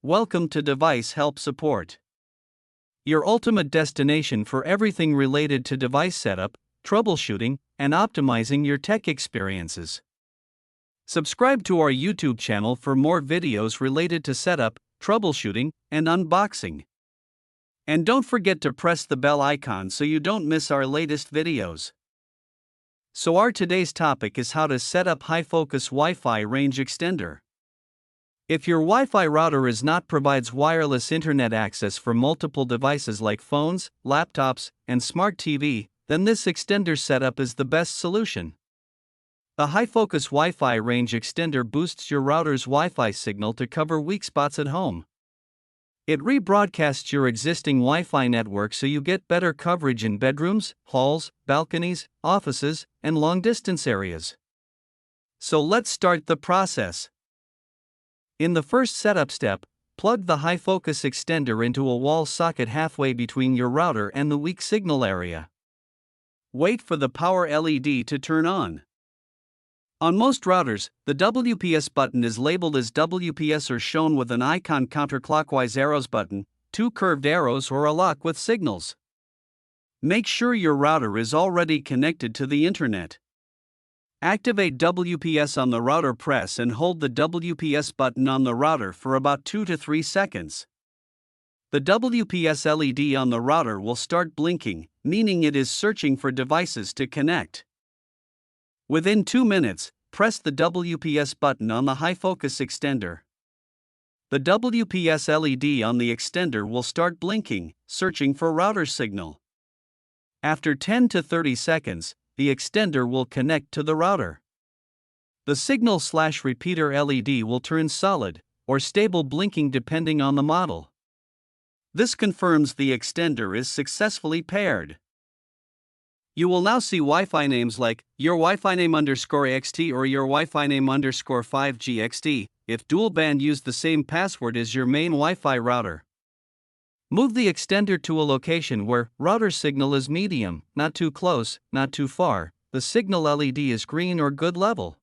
Welcome to Device Help Support, your ultimate destination for everything related to device setup, troubleshooting, and optimizing your tech experiences. Subscribe to our YouTube channel for more videos related to setup, troubleshooting, and unboxing. And don't forget to press the bell icon so you don't miss our latest videos. So our today's topic is how to set up high-focus Wi-Fi range extender. If your Wi-Fi router provides wireless internet access for multiple devices like phones, laptops, and smart TV, then this extender setup is the best solution. The high-focus Wi-Fi range extender boosts your router's Wi-Fi signal to cover weak spots at home. It rebroadcasts your existing Wi-Fi network so you get better coverage in bedrooms, halls, balconies, offices, and long-distance areas. So let's start the process. In the first setup step, plug the high-focus extender into a wall socket halfway between your router and the weak signal area. Wait for the power LED to turn on. On most routers, the WPS button is labeled as WPS or shown with an icon counterclockwise arrows button, two curved arrows, or a lock with signals. Make sure your router is already connected to the internet. Activate WPS on the router. Press and hold the WPS button on the router for about 2 to 3 seconds. The WPS LED on the router will start blinking, meaning it is searching for devices to connect. Within 2 minutes, press the WPS button on the high-focus extender. The WPS LED on the extender will start blinking, searching for router signal. After 10 to 30 seconds, the extender will connect to the router. The signal/repeater LED will turn solid or stable blinking depending on the model. This confirms the extender is successfully paired. You will now see Wi-Fi names like your Wi-Fi name _XT or your Wi-Fi name _5GXT if dual band used the same password as your main Wi-Fi router. Move the extender to a location where router signal is medium, not too close, not too far, the signal LED is green or good level.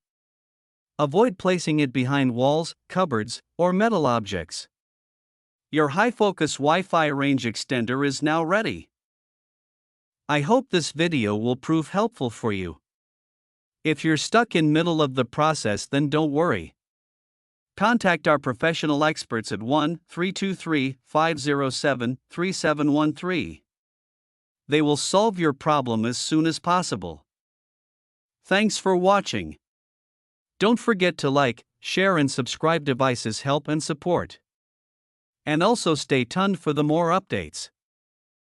Avoid placing it behind walls, cupboards, or metal objects. Your high-focus Wi-Fi range extender is now ready. I hope this video will prove helpful for you. If you're stuck in middle of the process, then don't worry. Contact our professional experts at 1-323-507-3713. They will solve your problem as soon as possible. Thanks for watching. Don't forget to like, share and subscribe. Devices Help and Support. And also stay tuned for the more updates.